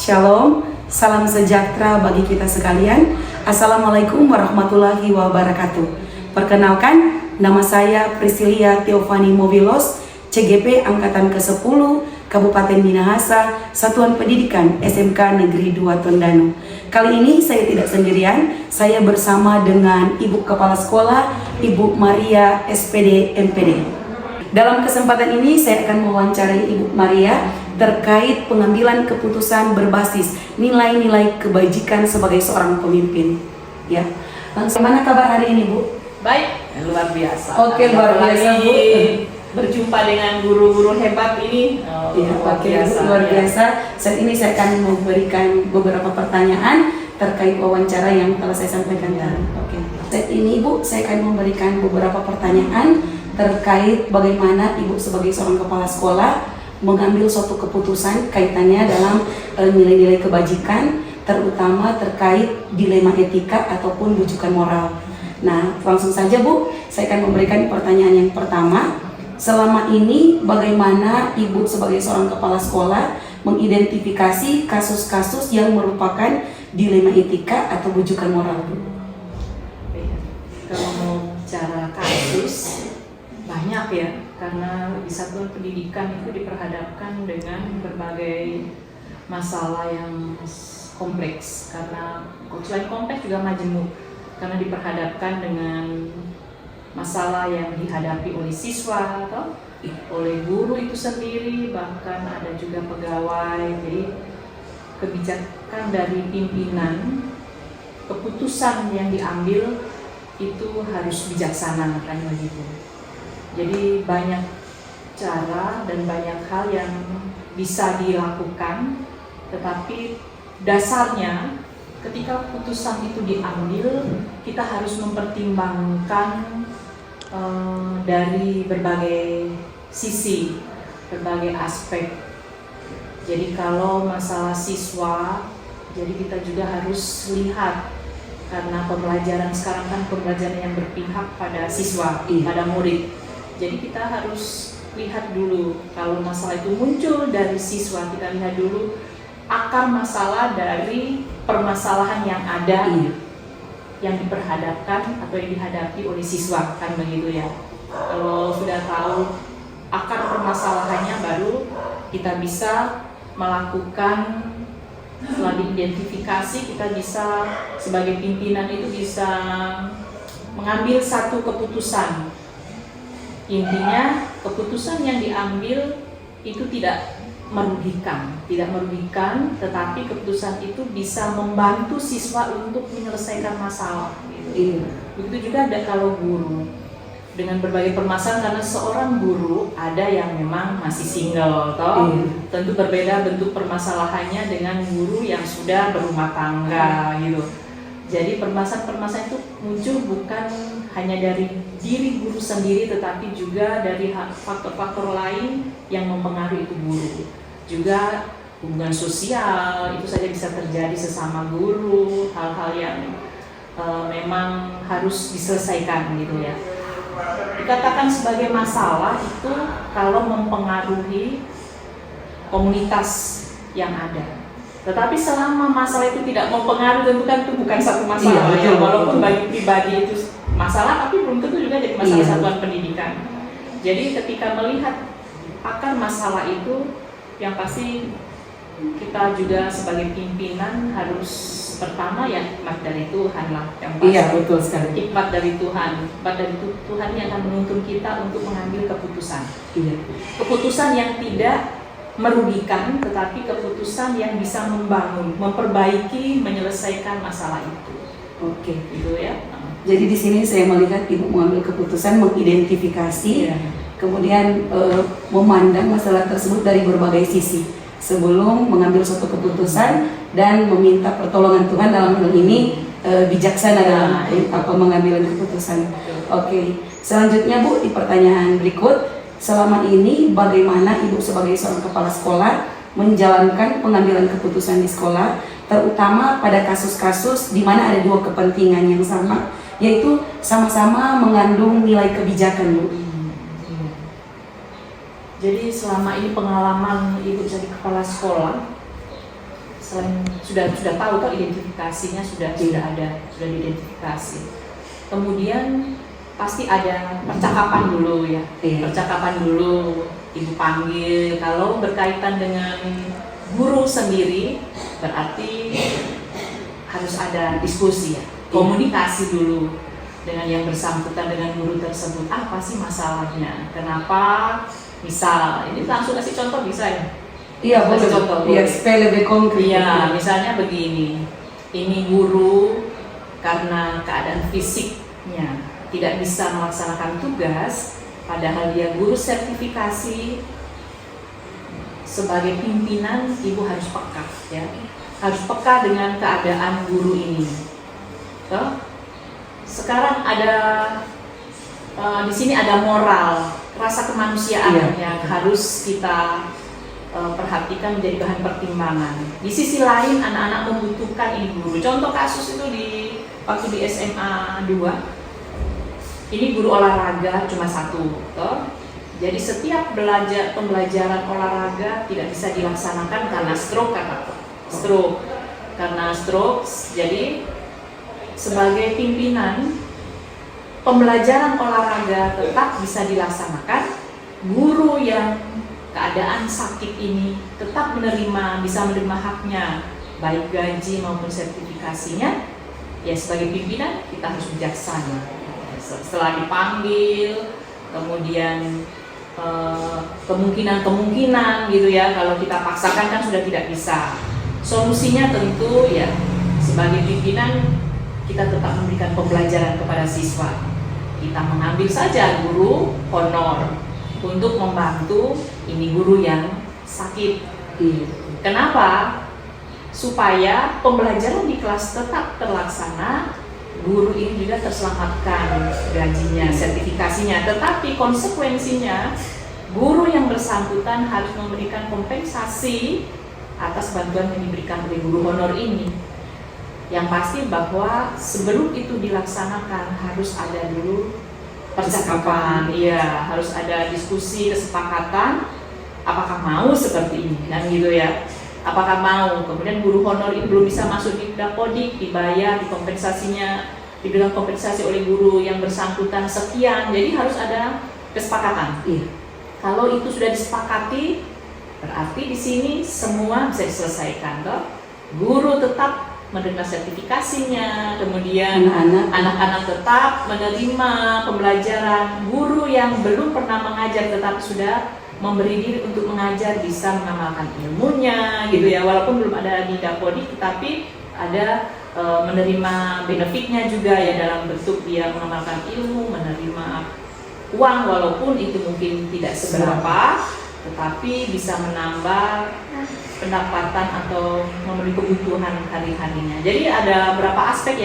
Shalom, salam sejahtera bagi kita sekalian. Assalamualaikum warahmatullahi wabarakatuh. Perkenalkan, nama saya Priscilia Theophani Mobilos, CGP Angkatan ke-10, Kabupaten Minahasa, Satuan Pendidikan SMK Negeri 2 Tondano. Kali ini saya tidak sendirian, saya bersama dengan Ibu Kepala Sekolah, Ibu Maria SPD MPD. Dalam kesempatan ini saya akan mewawancarai Ibu Maria terkait pengambilan keputusan berbasis nilai-nilai kebajikan sebagai seorang pemimpin. Ya, langsung mana kabar hari ini, Bu? Baik, luar biasa. Oke, luar biasa, Bu. Berjumpa dengan guru-guru hebat ini. Luar biasa. Saat ini saya akan memberikan beberapa pertanyaan terkait wawancara yang telah saya sampaikan tadi. Oke. Saat ini, Bu, saya akan memberikan beberapa pertanyaan terkait bagaimana Ibu sebagai seorang kepala sekolah mengambil suatu keputusan kaitannya dalam nilai-nilai kebajikan, terutama terkait dilema etika ataupun rujukan moral. Nah, langsung saja Bu, saya akan memberikan pertanyaan yang pertama. Selama ini bagaimana Ibu sebagai seorang kepala sekolah mengidentifikasi kasus-kasus yang merupakan dilema etika atau rujukan moral, Bu? Kalau mau bicara kasus, banyak ya, karena di satuan pendidikan itu diperhadapkan dengan berbagai masalah yang kompleks, karena selain kompleks juga majemuk, karena diperhadapkan dengan masalah yang dihadapi oleh siswa atau oleh guru itu sendiri, bahkan ada juga pegawai. Jadi kebijakan dari pimpinan, keputusan yang diambil itu harus bijaksana, kan begitu. Jadi banyak cara dan banyak hal yang bisa dilakukan, tetapi dasarnya ketika keputusan itu diambil, kita harus mempertimbangkan dari berbagai sisi, berbagai aspek. Jadi kalau masalah siswa, jadi kita juga harus lihat, karena pembelajaran sekarang kan pembelajaran yang berpihak pada siswa, pada murid. Jadi kita harus lihat dulu, kalau masalah itu muncul dari siswa, kita lihat dulu akar masalah dari permasalahan yang ada, yang diperhadapkan atau yang dihadapi oleh siswa, kan begitu ya. Kalau sudah tahu akar permasalahannya, baru kita bisa melakukan, setelah diidentifikasi, kita bisa sebagai pimpinan itu bisa mengambil satu keputusan. Intinya keputusan yang diambil itu tidak merugikan, tetapi keputusan itu bisa membantu siswa untuk menyelesaikan masalah. Gitu. Begitu juga ada kalau guru dengan berbagai permasalahan, karena seorang guru ada yang memang masih single, tentu berbeda bentuk permasalahannya dengan guru yang sudah berumah tangga, gitu. Jadi permasalahan-permasalahan itu muncul bukan hanya dari diri guru sendiri, tetapi juga dari faktor-faktor lain yang mempengaruhi itu guru. Juga hubungan sosial itu saja bisa terjadi sesama guru, hal-hal yang memang harus diselesaikan, gitu ya. Dikatakan sebagai masalah itu kalau mempengaruhi komunitas yang ada. Tetapi selama masalah itu tidak mempengaruhi, tentu kan itu bukan satu masalah. Walaupun bagi pribadi itu masalah, tapi belum tentu juga jadi masalah satuan pendidikan. Jadi ketika melihat akar masalah itu, yang pasti kita juga sebagai pimpinan harus pertama ya hikmat dari Tuhan lah, yang pasti. Iya, betul sekali. Hikmat dari Tuhan, Tuhan yang akan menuntun kita untuk mengambil keputusan. Keputusan yang tidak merugikan, tetapi keputusan yang bisa membangun, memperbaiki, menyelesaikan masalah itu. Oke, gitu ya. Jadi di sini saya melihat Ibu mengambil keputusan, mengidentifikasi, kemudian memandang masalah tersebut dari berbagai sisi sebelum mengambil suatu keputusan dan meminta pertolongan Tuhan, dalam hal ini bijaksana dalam mengambil keputusan. Oke, selanjutnya Bu, di pertanyaan berikut, selama ini bagaimana Ibu sebagai seorang kepala sekolah menjalankan pengambilan keputusan di sekolah, terutama pada kasus-kasus di mana ada dua kepentingan yang sama, yaitu sama-sama mengandung nilai kebijakan, Bu? Jadi selama ini pengalaman Ibu jadi kepala sekolah, selain sudah tahu kok identifikasinya sudah ada, sudah diidentifikasi. Kemudian pasti ada percakapan dulu ya, percakapan dulu, ibu panggil. Kalau berkaitan dengan guru sendiri berarti harus ada diskusi ya, komunikasi dulu dengan yang bersangkutan, dengan guru tersebut. Apa sih masalahnya? Kenapa? Misal, ini langsung kasih contoh bisa ya? Iya, boleh. Contoh. Biar supaya lebih konkret. Iya, misalnya begini. Ini guru karena keadaan fisiknya tidak bisa melaksanakan tugas, padahal dia guru sertifikasi. Sebagai pimpinan, ibu harus peka ya. Harus peka dengan keadaan guru ini. So, sekarang ada di sini ada moral, rasa kemanusiaan yang harus kita perhatikan, menjadi bahan pertimbangan. Di sisi lain anak-anak membutuhkan ini guru. Contoh kasus itu waktu di SMA 2. Ini guru olahraga cuma satu. Jadi setiap pembelajaran olahraga tidak bisa dilaksanakan karena stroke. Karena stroke, jadi sebagai pimpinan pembelajaran olahraga tetap bisa dilaksanakan. Guru yang keadaan sakit ini tetap bisa menerima haknya, baik gaji maupun sertifikasinya. Ya sebagai pimpinan kita harus bijaksana. Setelah dipanggil, kemudian kemungkinan gitu ya, kalau kita paksakan kan sudah tidak bisa. Solusinya tentu ya sebagai pimpinan kita tetap memberikan pembelajaran kepada siswa. Kita mengambil saja guru honor untuk membantu ini guru yang sakit. Kenapa? Supaya pembelajaran di kelas tetap terlaksana, guru ini juga terselamatkan gajinya, sertifikasinya. Tetapi konsekuensinya guru yang bersangkutan harus memberikan kompensasi atas bantuan yang diberikan oleh guru honor ini. Yang pasti bahwa sebelum itu dilaksanakan harus ada dulu percakapan, iya, harus ada diskusi, kesepakatan, apakah mau seperti ini, dan gitu ya. Apakah mau, kemudian guru honor ini belum bisa masuk di Dapodik, dibayar, dikompensasinya, diberikan kompensasi oleh guru yang bersangkutan sekian, jadi harus ada kesepakatan. Iya. Kalau itu sudah disepakati, berarti di sini semua bisa diselesaikan, toh. Guru tetap menerima sertifikasinya, kemudian anak-anak tetap menerima pembelajaran. Guru yang belum pernah mengajar tetap sudah memberi diri untuk mengajar, bisa mengamalkan ilmunya gitu ya, walaupun belum ada di Dapodik, tetapi ada menerima benefitnya juga ya, dalam bentuk dia mengamalkan ilmu, menerima uang walaupun itu mungkin tidak seberapa, tetapi bisa menambah pendapatan atau memenuhi kebutuhan hari-harinya. Jadi ada beberapa aspek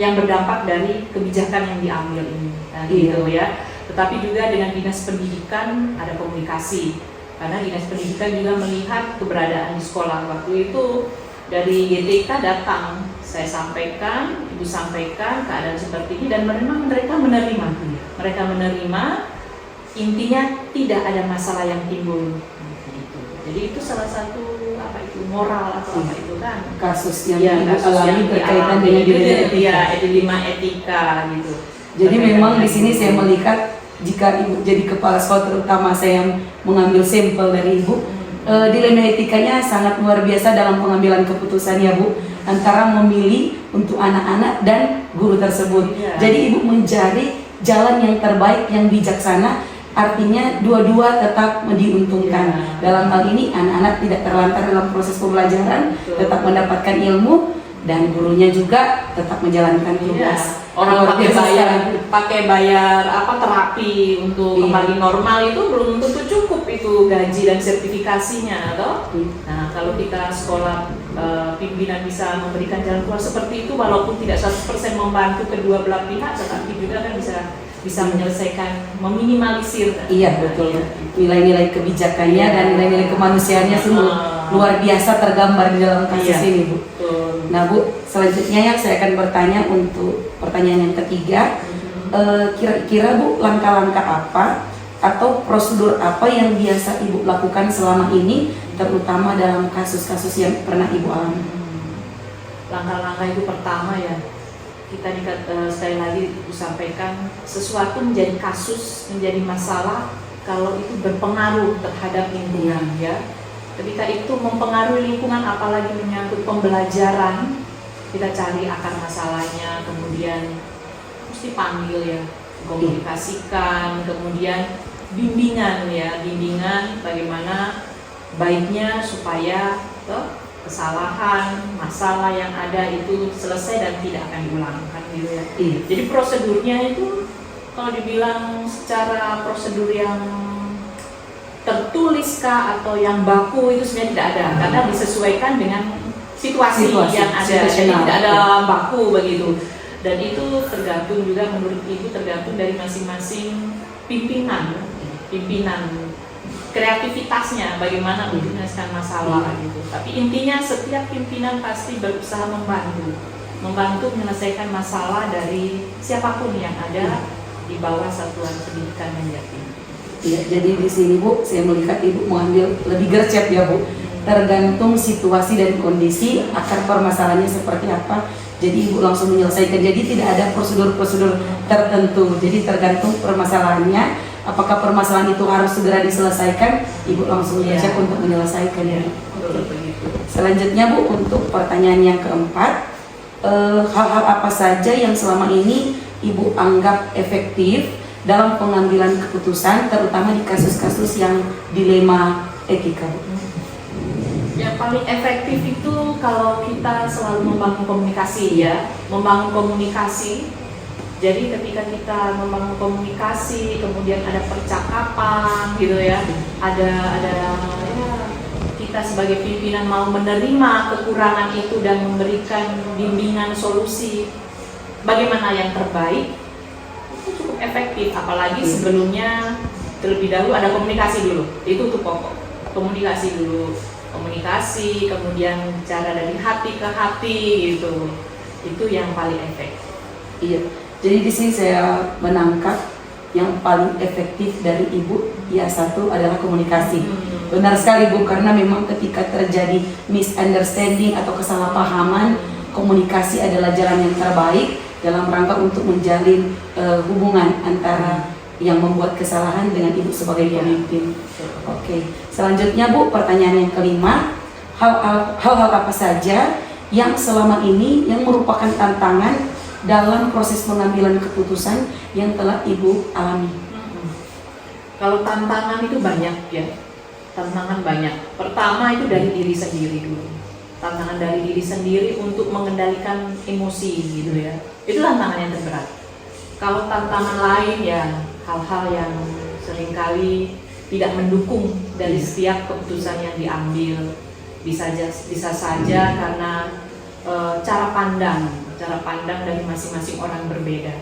yang berdampak dari kebijakan yang diambil ini, gitu ya. Tetapi juga dengan dinas pendidikan ada komunikasi, karena dinas pendidikan juga melihat keberadaan di sekolah. Waktu itu dari GTK datang, saya sampaikan, ibu sampaikan keadaan seperti ini, dan mereka menerima. Mereka menerima, intinya tidak ada masalah yang timbul. Jadi itu salah satu moral atau apa itu kan kasus yang alami berkaitan dengan dilema etika gitu. Jadi memang di sini saya melihat, jika ibu jadi kepala sekolah, terutama saya yang mengambil sampel dari ibu, dilema etikanya sangat luar biasa dalam pengambilan keputusan ya Bu, antara memilih untuk anak-anak dan guru tersebut. Jadi ibu mencari jalan yang terbaik, yang bijaksana, artinya dua-dua tetap diuntungkan. Dalam hal ini anak-anak tidak terlantar dalam proses pembelajaran, tetap mendapatkan ilmu, dan gurunya juga tetap menjalankan tugas. Orang pakai bayar terapi untuk kembali normal itu belum tentu cukup itu gaji dan sertifikasinya, toh. Nah, kalau kita sekolah pimpinan bisa memberikan jalan keluar seperti itu, walaupun tidak 100% membantu kedua belah pihak, tetapi juga kan bisa menyelesaikan, meminimalisir. Iya, betul. Nilai-nilai kebijakannya dan nilai-nilai kemanusiaannya sungguh luar biasa tergambar di dalam kasus ini, Bu. Nah, Bu, selanjutnya saya akan bertanya untuk pertanyaan yang ketiga. Kira-kira Bu, langkah-langkah apa atau prosedur apa yang biasa Ibu lakukan selama ini, terutama dalam kasus-kasus yang pernah Ibu alami? Langkah-langkah itu pertama ya, kita sekali lagi Ibu sampaikan, sesuatu menjadi kasus, menjadi masalah kalau itu berpengaruh terhadap lingkungan ya. Ketika itu mempengaruhi lingkungan, apalagi menyangkut pembelajaran, kita cari akar masalahnya, kemudian mesti panggil ya, komunikasikan, kemudian bimbingan ya, bimbingan bagaimana baiknya supaya kesalahan, masalah yang ada itu selesai dan tidak akan diulangkan gitu ya. Jadi prosedurnya itu kalau dibilang secara prosedur yang tertulis kah atau yang baku itu sebenarnya tidak ada, karena disesuaikan dengan situasi yang ada, jadi tidak ada baku begitu. Dan itu tergantung juga, menurut Ibu, tergantung dari masing-masing pimpinan kreativitasnya bagaimana untuk menyelesaikan masalah gitu. Tapi intinya setiap pimpinan pasti berusaha membantu menyelesaikan masalah dari siapapun yang ada di bawah satuan pendidikan yang Jatim. Ya, jadi di sini Bu, saya melihat Ibu mengambil lebih gercep ya Bu. Tergantung situasi dan kondisi, akar permasalahannya seperti apa. Jadi Ibu langsung menyelesaikan. Jadi tidak ada prosedur-prosedur tertentu. Jadi tergantung permasalahannya. Apakah permasalahan itu harus segera diselesaikan, Ibu langsung siap untuk menyelesaikan ya. Selanjutnya Bu, untuk pertanyaan yang keempat, hal-hal apa saja yang selama ini Ibu anggap efektif dalam pengambilan keputusan, terutama di kasus-kasus yang dilema etika Bu? Yang paling efektif itu kalau kita selalu membangun komunikasi ya, membangun komunikasi. Jadi ketika kita membangun komunikasi, kemudian ada percakapan gitu ya, ada ya, kita sebagai pimpinan mau menerima kekurangan itu dan memberikan bimbingan solusi bagaimana yang terbaik, itu cukup efektif. Apalagi sebelumnya terlebih dahulu ada komunikasi dulu, itu tuh pokok, komunikasi dulu, komunikasi, kemudian bicara dari hati ke hati gitu, itu yang paling efektif. Iya. Jadi di sini saya menangkap yang paling efektif dari Ibu, ya satu adalah komunikasi. Benar sekali Bu, karena memang ketika terjadi misunderstanding atau kesalahpahaman, komunikasi adalah jalan yang terbaik dalam rangka untuk menjalin hubungan antara yang membuat kesalahan dengan Ibu sebagai pemimpin. Oke. Selanjutnya Bu, pertanyaan yang kelima, hal-hal apa saja yang selama ini yang merupakan tantangan dalam proses pengambilan keputusan yang telah Ibu alami? Kalau tantangan itu banyak ya, tantangan banyak. Pertama itu dari diri sendiri dulu. Tantangan dari diri sendiri untuk mengendalikan emosi gitu ya. Itu tantangan yang terberat. Kalau tantangan lain ya hal-hal yang seringkali tidak mendukung dari setiap keputusan yang diambil. Bisa saja karena cara pandang dari masing-masing orang berbeda.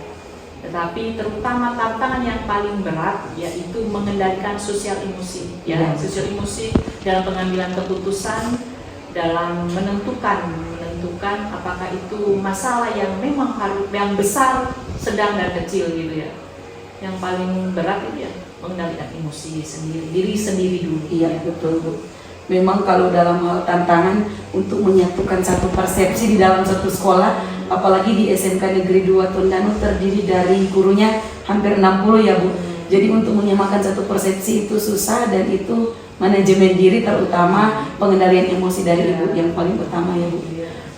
Tetapi terutama tantangan yang paling berat yaitu mengendalikan sosial emosi ya, sosial emosi dalam pengambilan keputusan, dalam menentukan apakah itu masalah yang memang harus yang besar, sedang dan kecil gitu ya. Yang paling berat itu ya mengendalikan emosi sendiri, diri sendiri dulu. Iya, betul Bu. Memang kalau dalam hal tantangan untuk menyatukan satu persepsi di dalam satu sekolah, apalagi di SMK Negeri 2 Tondano terdiri dari gurunya hampir 60 ya Bu. Jadi untuk menyamakan satu persepsi itu susah, dan itu manajemen diri, terutama pengendalian emosi dari Ibu yang paling utama ya Bu.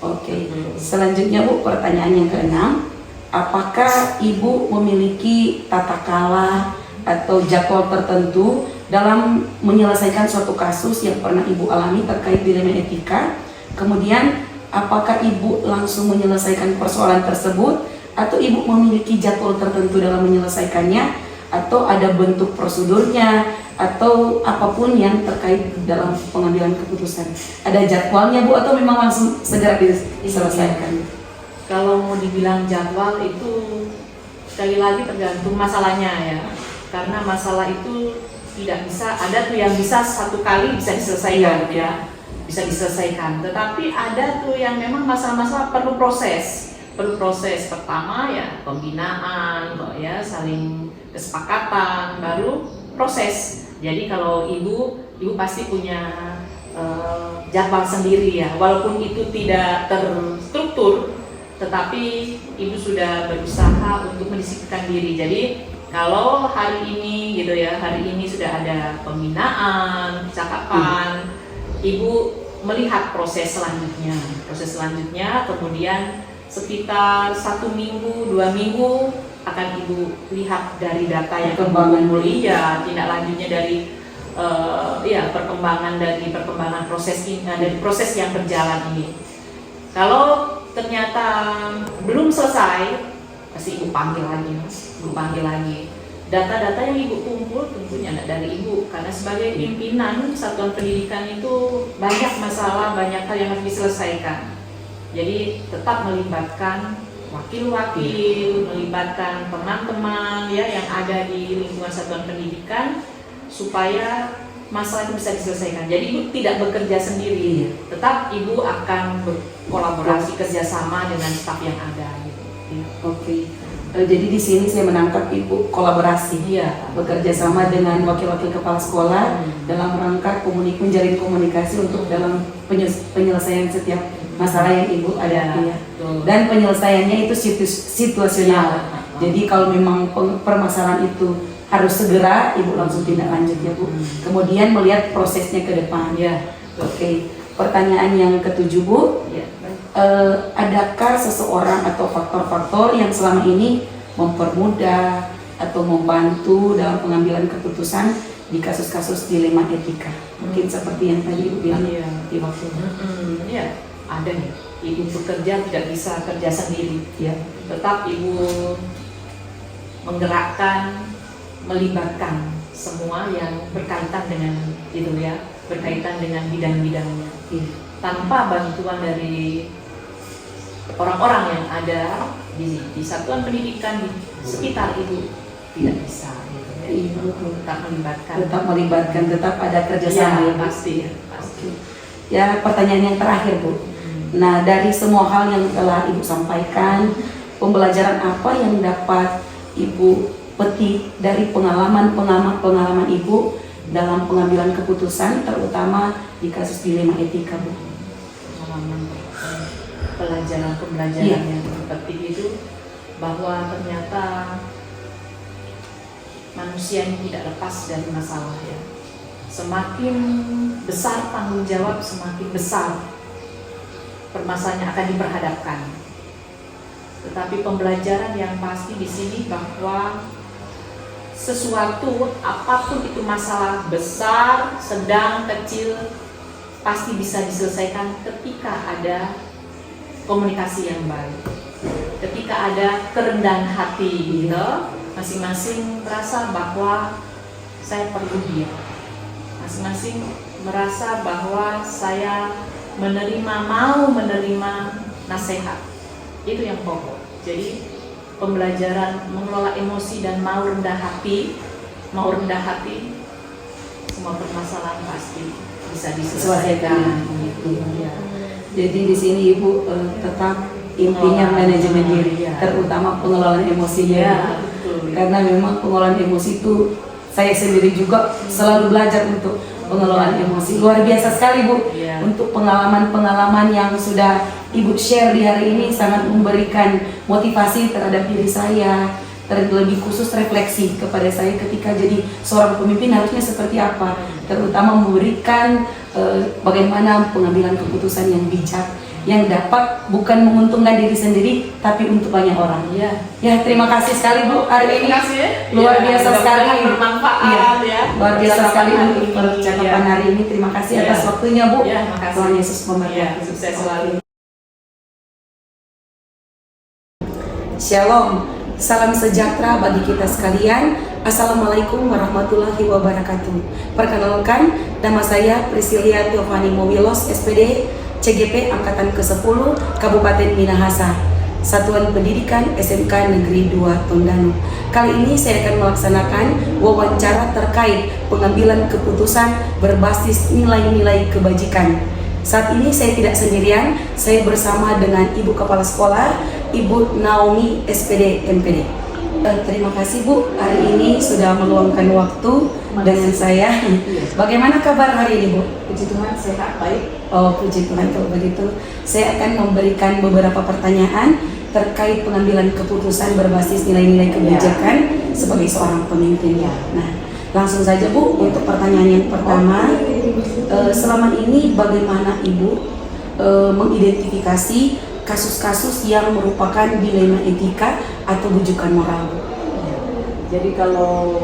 Oke. Selanjutnya Bu, pertanyaan yang keenam, apakah Ibu memiliki tata krama atau jadwal tertentu dalam menyelesaikan suatu kasus yang pernah Ibu alami terkait dilema etika? Kemudian apakah Ibu langsung menyelesaikan persoalan tersebut, atau Ibu memiliki jadwal tertentu dalam menyelesaikannya, atau ada bentuk prosedurnya, atau apapun yang terkait dalam pengambilan keputusan? Ada jadwalnya Bu, atau memang langsung segera diselesaikan? Kalau mau dibilang jadwal itu sekali lagi tergantung masalahnya ya, karena masalah itu tidak bisa, ada tuh yang bisa satu kali bisa diselesaikan ya, bisa diselesaikan. Tetapi ada tuh yang memang masalah-masalah perlu proses. Pertama ya pembinaan, ya saling kesepakatan, baru proses. Jadi kalau ibu pasti punya jadwal sendiri ya, walaupun itu tidak terstruktur, tetapi ibu sudah berusaha untuk mendisiplinkan diri. Jadi kalau hari ini gitu ya, hari ini sudah ada pembinaan, percakapan, ibu melihat proses selanjutnya, kemudian sekitar 1 minggu, 2 minggu akan ibu lihat dari data yang Perkembangan. iya, tindak lanjutnya dari perkembangan proses ini, dari proses yang berjalan ini. Kalau ternyata belum selesai, pasti ibu panggil lagi. Data-data yang ibu kumpul tentunya dari ibu, karena sebagai pimpinan satuan pendidikan itu banyak masalah, banyak hal yang harus diselesaikan. Jadi tetap melibatkan wakil-wakil, melibatkan teman-teman ya yang ada di lingkungan satuan pendidikan supaya masalah itu bisa diselesaikan. Jadi ibu tidak bekerja sendiri, tetap ibu akan berkolaborasi kerjasama dengan staf yang ada gitu. Ya. Oke. Jadi di sini saya menangkap ibu kolaborasi, bekerja sama dengan wakil-wakil kepala sekolah dalam rangka menjalin komunikasi untuk dalam penyelesaian setiap masalah yang ibu hadapi ya. Dan penyelesaiannya itu situasional. Jadi kalau memang permasalahan itu harus segera, ibu langsung tindak lanjut ya Bu. Kemudian melihat prosesnya ke depan. Oke. Pertanyaan yang ketujuh Bu. Adakah seseorang atau faktor-faktor yang selama ini mempermudah atau membantu dalam pengambilan keputusan di kasus-kasus dilema etika? Mungkin seperti yang tadi ibu bilang di waktu ada nih. Ibu bekerja tidak bisa kerja sendiri. Tetap ibu menggerakkan, melibatkan semua yang berkaitan dengan itu ya, berkaitan dengan bidang-bidangnya. Tanpa bantuan dari orang-orang yang ada di satuan pendidikan di sekitar ibu tidak bisa gitu ya. Ibu tetap melibatkan, tetap ada kerjasama ya, pasti. Ya, pertanyaan yang terakhir Bu. Nah, dari semua hal yang telah ibu sampaikan, pembelajaran apa yang dapat ibu petik dari pengalaman ibu dalam pengambilan keputusan, terutama di kasus dilema etika Bu? Pembelajaran yang terpetik itu bahwa ternyata manusia ini tidak lepas dari masalah ya. Semakin besar tanggung jawab, semakin besar permasalahan yang akan diperhadapkan. Tetapi pembelajaran yang pasti di sini bahwa sesuatu apapun itu masalah besar, sedang, kecil pasti bisa diselesaikan ketika ada komunikasi yang baik, ketika ada kerendahan hati gitu, masing-masing merasa bahwa saya perlu dia, masing-masing merasa bahwa saya mau menerima nasihat, itu yang pokok. Jadi pembelajaran mengelola emosi dan mau rendah hati, semua permasalahan pasti bisa diselesaikan. Jadi di sini ibu tetap intinya manajemen diri, terutama pengelolaan emosinya. Karena memang pengelolaan emosi itu saya sendiri juga selalu belajar untuk pengelolaan emosi. Luar biasa sekali Bu, untuk pengalaman-pengalaman yang sudah ibu share di hari ini sangat memberikan motivasi terhadap diri saya, terlebih khusus refleksi kepada saya ketika jadi seorang pemimpin harusnya seperti apa, terutama memberikan bagaimana pengambilan keputusan yang bijak yang dapat bukan menguntungkan diri sendiri tapi untuk banyak orang. Ya, terima kasih sekali Bu hari ini. Luar biasa sekali, bermanfaat luar biasa sekali untuk percakapan hari ini. Terima kasih atas waktunya Bu. Tuhan Yesus memberkati. Sukses selalu. Shalom. Salam sejahtera bagi kita sekalian. Assalamualaikum warahmatullahi wabarakatuh. Perkenalkan, nama saya Priscilia Teofani Mowilos, SPD, CGP Angkatan ke-10, Kabupaten Minahasa, Satuan Pendidikan SMK Negeri 2 Tondano. Kali ini saya akan melaksanakan wawancara terkait pengambilan keputusan berbasis nilai-nilai kebajikan. Saat ini saya tidak sendirian, saya bersama dengan Ibu Kepala Sekolah, Ibu Naomi SPD MPD. Terima kasih Bu, hari ini sudah meluangkan waktu dengan saya. Bagaimana kabar hari ini Bu? Puji Tuhan, sehat, baik. Oh, puji Tuhan kalau begitu. Saya akan memberikan beberapa pertanyaan terkait pengambilan keputusan berbasis nilai-nilai kebijakan sebagai seorang pemimpin. Nah, langsung saja Bu, untuk pertanyaan yang pertama, selama ini bagaimana Ibu mengidentifikasi kasus-kasus yang merupakan dilema etika atau bujukan moral? Jadi kalau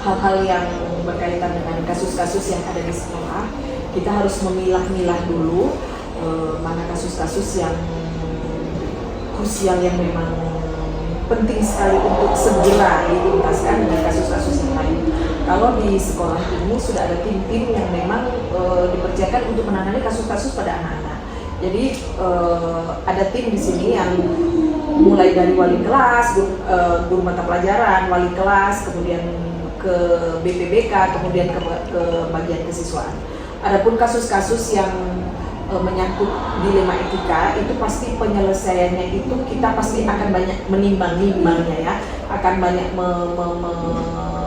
hal-hal yang berkaitan dengan kasus-kasus yang ada di sekolah, kita harus memilah-milah dulu mana kasus-kasus yang krusial yang memang penting sekali untuk segera dituntaskan dan kasus-kasus yang lain. Kalau di sekolah ini sudah ada tim-tim yang memang dipercayakan untuk menangani kasus-kasus pada anak-anak. Jadi ada tim di sini yang mulai dari wali kelas, guru mata pelajaran, wali kelas, kemudian ke BPBK, kemudian ke bagian kesiswaan. Adapun kasus-kasus yang menyangkut dilema etika itu pasti penyelesaiannya itu kita pasti akan banyak menimbang-nimbangnya ya, akan banyak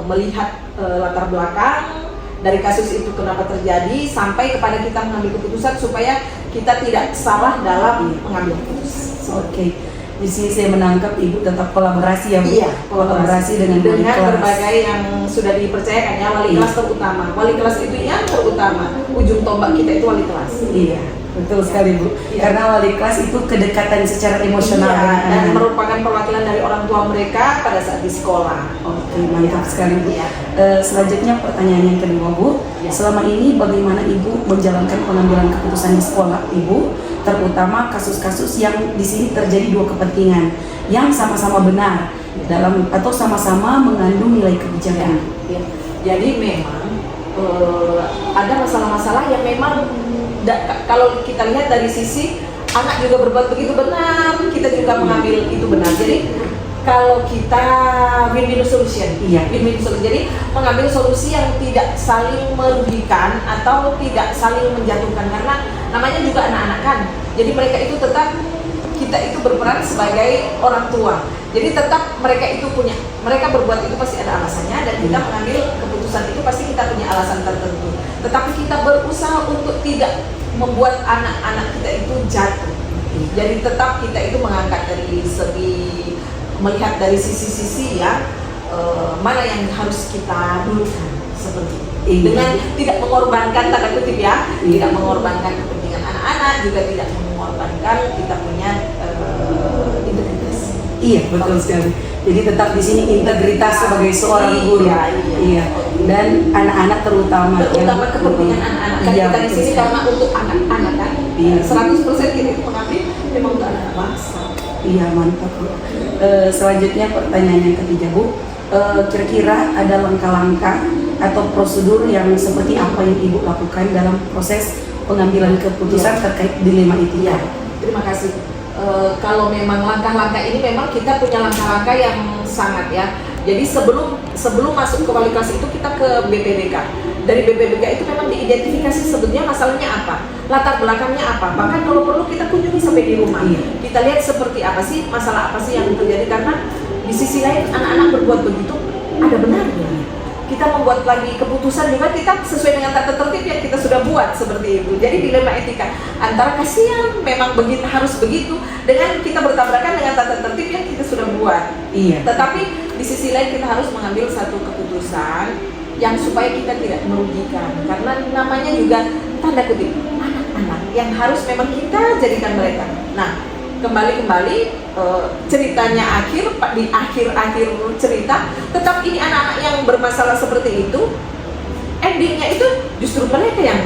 melihat latar belakang dari kasus itu kenapa terjadi sampai kepada kita mengambil keputusan supaya kita tidak salah dalam mengambil keputusan. Oke. Di sini saya menangkap Ibu tetap kolaborasi ya Bu? Iya, kolaborasi dengan wali kelas. berbagai yang sudah dipercayakan ya, wali kelas terutama. Wali kelas itu yang terutama, ujung tombak kita itu wali kelas. Iya, betul sekali Bu. Karena wali kelas itu kedekatan secara emosional dengan dan anak. merupakan perwakilan dari orang tua mereka pada saat di sekolah. Oke, mantap sekali Bu. Iya. Selanjutnya pertanyaan yang kedua Bu. Iya. Selama ini bagaimana Ibu menjalankan pengambilan keputusan di sekolah Ibu, terutama kasus-kasus yang di sini terjadi dua kepentingan yang sama-sama benar dalam atau sama-sama mengandung nilai kebijakan. Ya. Jadi memang ada masalah-masalah yang memang kalau kita lihat dari sisi anak juga berbuat begitu benar, kita juga mengambil itu benar. Jadi kalau kita win-win solution, win-win solution. Jadi mengambil solusi yang tidak saling merugikan atau tidak saling menjatuhkan, karena namanya juga anak-anak kan. Jadi mereka itu tetap, kita itu berperan sebagai orang tua. Jadi tetap mereka berbuat itu pasti ada alasannya, dan kita mengambil keputusan itu pasti kita punya alasan tertentu. Tetapi kita berusaha untuk tidak membuat anak-anak kita itu jatuh. Jadi tetap kita itu mengangkat dari segi, melihat dari sisi-sisi ya, mana yang harus kita dulukan seperti itu. Dengan tidak mengorbankan, tanda kutip ya, tidak mengorbankan kepentingan anak-anak, juga tidak mengorbankan kita punya integritas. Iya, betul sekali. Jadi tetap di sini integritas sebagai seorang guru. Iya. Dan anak-anak terutama kepentingan anak-anak. Kan kita di sini karena untuk anak-anak kan. 100% kita itu mengambil memang untuk anak bangsa. Iya, mantap Bu. Selanjutnya pertanyaan yang ketiga Bu. Kira-kira ada langkah-langkah atau prosedur yang seperti apa yang Ibu lakukan dalam proses pengambilan keputusan terkait dilema itu? Iya, terima kasih. Kalau memang langkah-langkah ini memang kita punya langkah-langkah yang sangat ya. Jadi sebelum masuk ke wali kelas itu kita ke BPBK. Dari BPBK itu memang diidentifikasi sebetulnya masalahnya apa, latar belakangnya apa. Bahkan kalau perlu kita kunjungi sampai di rumah. Kita lihat seperti apa sih, masalah apa sih yang terjadi, karena di sisi lain anak-anak berbuat begitu ada benarnya. Kita membuat lagi keputusan juga kita sesuai dengan tata tertib yang kita sudah buat seperti itu. Jadi dilema etika antara kasihan memang begitu harus begitu dengan kita bertabrakan dengan tata tertib yang kita sudah buat. Iya. Tetapi di sisi lain kita harus mengambil satu keputusan yang supaya kita tidak merugikan, karena namanya juga tanda kutip anak-anak yang harus memang kita jadikan mereka. Nah, kembali ceritanya di akhir cerita tetap ini anak-anak yang bermasalah seperti itu, endingnya itu justru mereka yang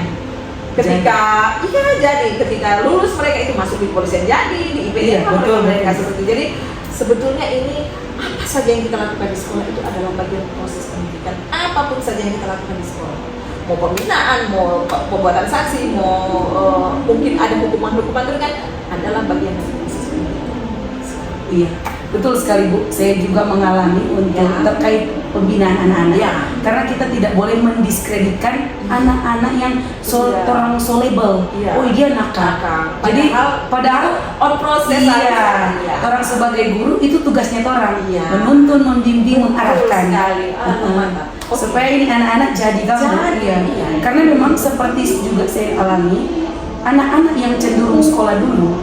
ketika lulus mereka itu masuk di kepolisian, jadi di IPD mereka seperti itu. Jadi sebetulnya ini apa saja yang kita lakukan di sekolah itu adalah bagian proses pendidikan, apapun saja yang kita lakukan di sekolah, mau pembinaan, mau pembuatan sanksi, mau mungkin ada hukuman ringan, adalah bagian dari proses pendidikan. Iya, betul sekali Bu. Saya juga mengalami untuk terkait pembinaan anak-anak. Ya. Karena kita tidak boleh mendiskreditkan anak-anak yang orang solebel. Iya. Oh dia nakal. Jadi padahal on proses iya, iya. orang sebagai guru itu tugasnya orang Iya. menuntun, membimbing, mengarahkan. sekali. Mantap. Supaya ini anak-anak jadi kamu. Jadi, Iya. iya. Karena memang seperti juga saya alami, anak-anak yang cenderung sekolah dulu,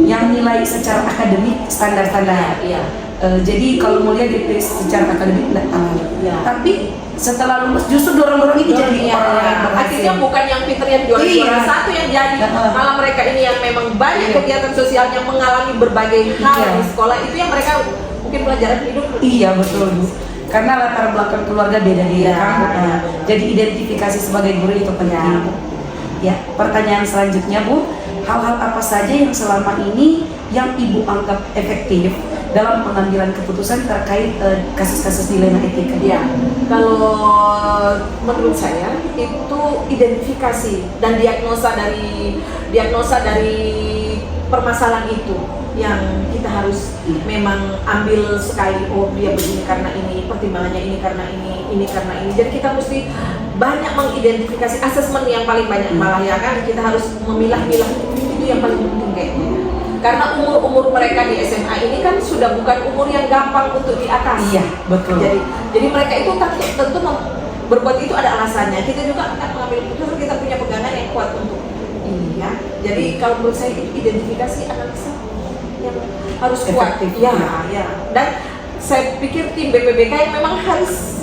yang nilai secara akademik standar-standar. Iya. Jadi kalau mau lihat dari secara akademik tidak tahu. Iya. Tapi setelah lulus justru dorong-dorong ini jadi orang yang berhasil. Akhirnya bukan yang pinter yang juara Iya. satu yang jadi, Heeh. malah mereka ini yang memang banyak Iya. kegiatan sosial yang mengalami berbagai hal Iya. di sekolah, itu yang mereka mungkin pelajaran hidup. Iya betul Bu. Karena latar belakang keluarga beda-beda Iya, kan. iya. Jadi identifikasi sebagai guru itu penting. Iya. Ya, pertanyaan selanjutnya Bu, hal-hal apa saja yang selama ini yang Ibu anggap efektif dalam pengambilan keputusan terkait kasus-kasus dilema etika? Ya, kalau menurut saya itu identifikasi dan diagnosa dari permasalahan itu yang kita harus memang ambil sekali. Oh dia begini karena ini, pertimbangannya ini karena ini karena ini. Jadi kita mesti banyak mengidentifikasi, asesmen yang paling banyak malah ya kan, kita harus memilah-milah, itu yang paling penting kayaknya. Karena umur mereka di SMA ini kan sudah bukan umur yang gampang untuk diatasi. Iya, betul. Jadi mereka itu tentu berbuat itu ada alasannya. Kita juga akan mengambil keputusan, kita punya pegangan yang kuat untuk ini ya. Jadi kalau menurut saya itu identifikasi analisa yang harus kuat. Efektif, Ya, ya. ya. Dan saya pikir tim BPBK yang memang harus.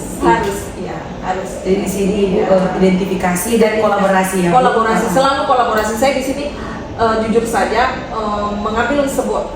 Jadi di sini Ibu Ya. identifikasi dan kolaborasi ya. Bu? Kolaborasi, selalu kolaborasi. Saya di sini jujur saja mengambil sebuah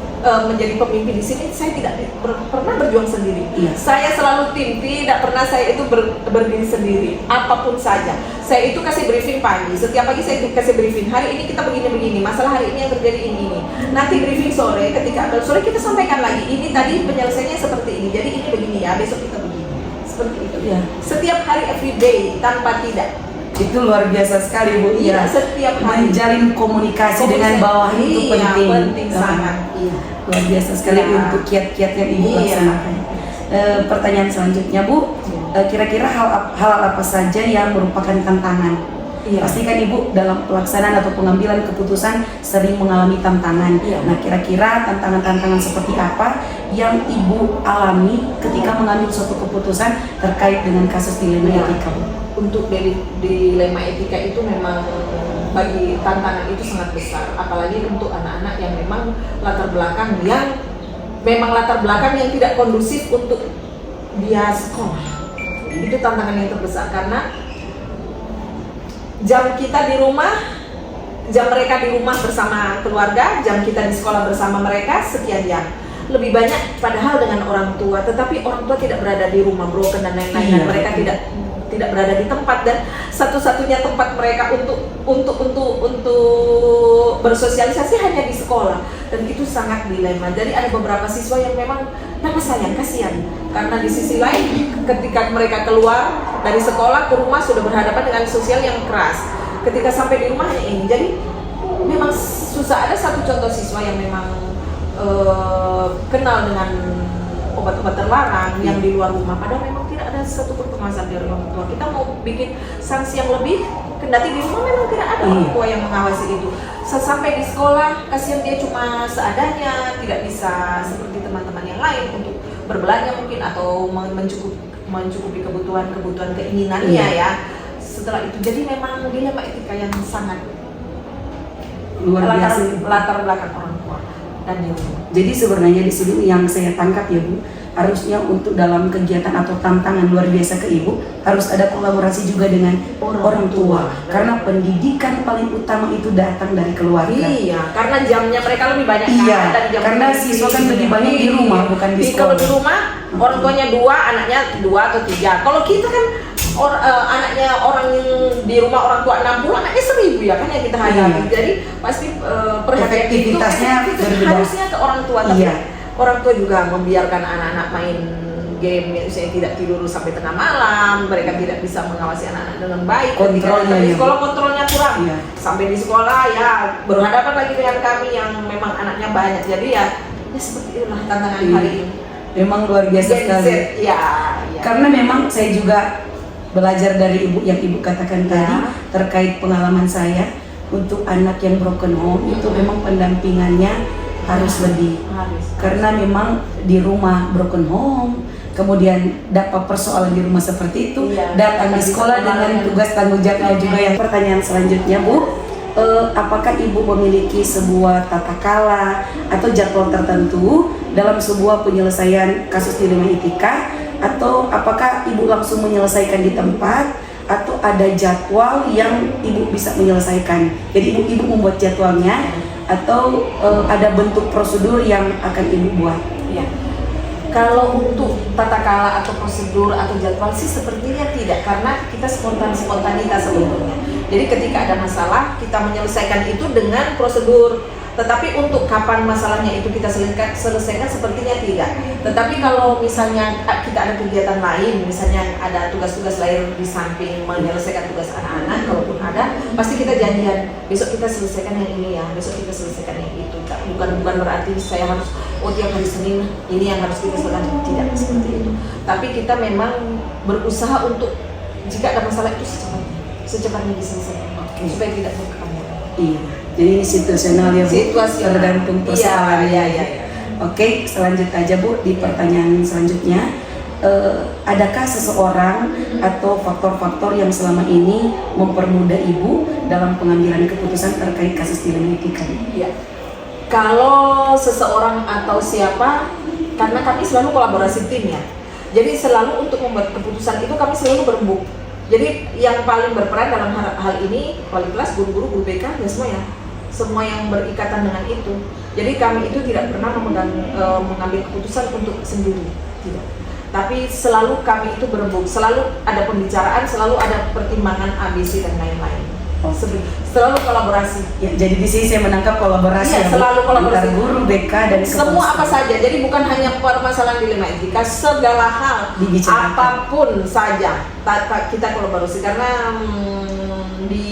menjadi pemimpin di sini, saya tidak pernah berjuang sendiri. Iya. Saya selalu tim, tidak pernah saya itu berdiri sendiri. Apapun saja, saya itu kasih briefing pagi. Setiap pagi saya kasih briefing. Hari ini kita begini-begini. Masalah hari ini yang terjadi ini. Nanti briefing sore. Ketika sore kita sampaikan lagi. Ini tadi penyelesaiannya seperti ini. Jadi ini begini ya. Besok kita begini. Seperti itu. Iya. Setiap hari, every day, tanpa tidak. Itu luar biasa sekali Bu. Iya, setiap hari. Menjalin komunikasi dengan bawah itu iya, penting. penting sangat. Iya. Luar biasa sekali Iya. untuk kiat-kiat yang Ibu Iya. laksanakan. Pertanyaan selanjutnya Bu, kira-kira hal apa saja yang merupakan tantangan? Iya. Pastikan Ibu dalam pelaksanaan atau pengambilan keputusan sering mengalami tantangan. Iya. Nah, kira-kira tantangan-tantangan seperti apa yang Ibu alami ketika mengambil suatu keputusan terkait dengan kasus dilema Iya. etika, Bu? Untuk dilema etika itu memang bagi tantangan itu sangat besar, apalagi untuk anak-anak yang memang latar belakang yang tidak kondusif untuk dia sekolah. Itu tantangan yang terbesar karena jam kita di rumah, jam mereka di rumah bersama keluarga, jam kita di sekolah bersama mereka sekian jam. Lebih banyak padahal dengan orang tua, tetapi orang tua tidak berada di rumah, broken dan lain-lain. Iya. Dan mereka tidak berada di tempat, dan satu-satunya tempat mereka untuk bersosialisasi hanya di sekolah, dan itu sangat dilema. Jadi ada beberapa siswa yang memang nama sayang, kasihan, karena di sisi lain ketika mereka keluar dari sekolah ke rumah sudah berhadapan dengan sosial yang keras. Ketika sampai di rumahnya ini, jadi memang susah. Ada satu contoh siswa yang memang kenal dengan obat-obat terlarang yang di luar rumah, padahal memang tidak ada satu pengawasan dari orang tua. Kita mau bikin sanksi yang lebih, kendati di rumah memang tidak ada orang tua yang mengawasi itu. Sampai di sekolah, kasihan dia cuma seadanya, tidak bisa seperti teman-teman yang lain untuk berbelanja mungkin atau mencukupi kebutuhan keinginannya ya. Setelah itu, jadi memang dilema etika yang sangat Luar biasa. latar belakang orang tua dan di rumah. Jadi sebenarnya di sini yang saya tangkap ya Bu, harusnya untuk dalam kegiatan atau tantangan luar biasa ke Ibu harus ada kolaborasi juga dengan orang tua. Karena pendidikan paling utama itu datang dari keluarga. Iya, karena jamnya mereka lebih banyak Iya, dan jam karena siswa kan lebih banyak di rumah, bukan di Kalau sekolah. di rumah orang tuanya 2, anaknya 2 atau 3. Kalau kita kan anaknya orang yang di rumah orang tua 60, anaknya 1000 ya kan yang kita hadapi. Iya. Jadi pasti perhatian itu Efektivitasnya berbeda. harusnya ke orang tua, tapi Iya. orang tua juga membiarkan anak-anak main game yang misalnya tidak tidur sampai tengah malam, mereka tidak bisa mengawasi anak-anak dengan baik. Kontrolnya Di ya. sekolah kontrolnya kurang. Iya. Sampai di sekolah ya berhadapan lagi dengan kami yang memang anaknya banyak. Jadi ya Ya seperti itulah tantangan Iya. hari ini. Memang luar biasa Gen Z, sekali. ya. Karena memang saya juga belajar dari ibu yang ibu katakan Ya. tadi terkait pengalaman saya untuk anak yang broken home itu memang pendampingannya harus lebih. Harus. Karena memang di rumah broken home, kemudian dapat persoalan di rumah seperti itu, Iya. datang di Bisa sekolah dengan kembali. tugas tanggung jawabnya juga. Yang pertanyaan selanjutnya, Bu, apakah ibu memiliki sebuah tata kala atau jadwal tertentu dalam sebuah penyelesaian kasus dilema etika, atau apakah ibu langsung menyelesaikan di tempat, atau ada jadwal yang ibu bisa menyelesaikan? Jadi ibu membuat jadwalnya, atau ada bentuk prosedur yang akan ibu buat? Iya. Kalau untuk tata kala atau prosedur atau jadwal sih sepertinya tidak, karena kita spontanitas sebetulnya. Jadi ketika ada masalah kita menyelesaikan itu dengan prosedur. Tetapi untuk kapan masalahnya itu kita selesaikan sepertinya tidak. Tetapi kalau misalnya kita ada kegiatan lain, misalnya ada tugas-tugas lain di samping menyelesaikan tugas anak-anak, kalaupun ada, pasti kita janjian besok kita selesaikan yang ini ya, besok kita selesaikan yang itu. Bukan berarti saya harus tiap hari Senin ini yang harus kita selesaikan, tidak seperti itu. Tapi kita memang berusaha untuk jika ada masalah itu secepatnya diselesaikan, supaya tidak berkepanjangan. Iya. Jadi ini situasional ya Bu, Situasional. tergantung persoalannya. Iya. Oke, selanjut aja Bu, di pertanyaan selanjutnya, adakah seseorang atau faktor-faktor yang selama ini mempermudah Ibu dalam pengambilan keputusan terkait kasus dilema etika? Iya. Kalau seseorang atau siapa, karena kami selalu kolaborasi tim ya. Jadi selalu untuk membuat keputusan itu kami selalu berembuk. Jadi yang paling berperan dalam hal ini wali kelas, guru-guru, guru BK, ya semua yang berikatan dengan itu. Jadi kami itu tidak pernah mengambil keputusan untuk sendiri, tidak. Tapi selalu kami itu berembuk, selalu ada pembicaraan, selalu ada pertimbangan ABC dan lain-lain. Selalu kolaborasi. Ya, jadi di sini saya menangkap kolaborasi Iya, ya, Bu, selalu kolaborasi. antar guru, BK, dan Semua apa kepolisian. saja, jadi bukan hanya permasalahan dilema etika, segala hal, Dibicarakan. apapun saja kita kolaborasi. Karena di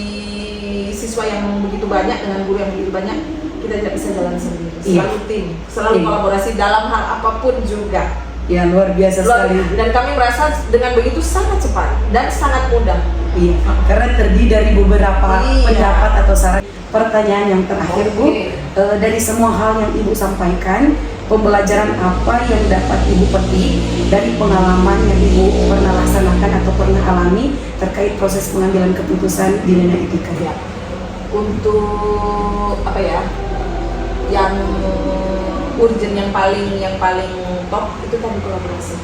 siswa yang begitu banyak dengan guru yang begitu banyak, kita tidak bisa jalan sendiri. Iya. Selalu tim, selalu Iya. kolaborasi dalam hal apapun juga. Ya, luar biasa sekali. Dan kami merasa dengan begitu sangat cepat dan sangat mudah. Iya, karena terdiri dari beberapa Iya. pendapat atau saran. Pertanyaan yang terakhir Bu, Oke. dari semua hal yang Ibu sampaikan, pembelajaran apa yang dapat Ibu petik dari pengalaman yang Ibu pernah laksanakan atau pernah alami terkait proses pengambilan keputusan dilema etika? Ya. Untuk apa ya? Yang urgent, yang paling top itu tadi kolaborasi.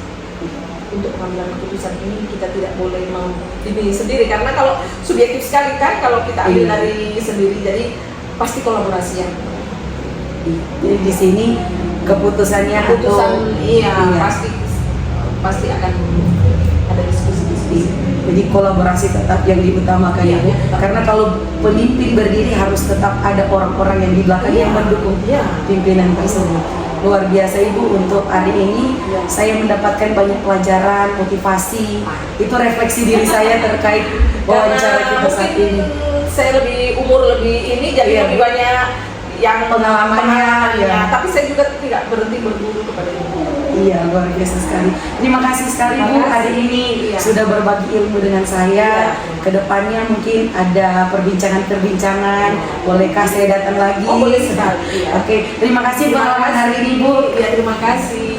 Untuk pengambilan keputusan ini kita tidak boleh memilih sendiri, karena kalau subjektif sekali kan kalau kita ambil Iya. dari sendiri, jadi pasti kolaborasi yang Jadi di sini keputusan iya. pasti akan ada diskusi. Jadi kolaborasi tetap yang diutamakan ya Bu. Iya, tetap. Karena kalau pemimpin berdiri harus tetap ada orang-orang yang di belakang yang mendukung Iya. pimpinan tersebut. Luar biasa Ibu, untuk hari ini Iya. saya mendapatkan banyak pelajaran, motivasi. Itu refleksi diri saya terkait wawancara kita saat ini. Saya lebih umur lebih ini, jadi Iya. lebih banyak yang Pengalamannya, ya. Tapi saya juga tidak berhenti berguru kepada ibu. Iya, luar biasa sekali. Terima kasih sekali Bu, Terima kasih. hari ini Iya. sudah berbagi ilmu dengan saya. Iya. Kedepannya mungkin ada perbincangan-perbincangan. Bolehkah saya datang lagi? Oh, boleh sekali, iya. Oke, terima kasih pengalaman hari ini Bu. Ya, terima kasih.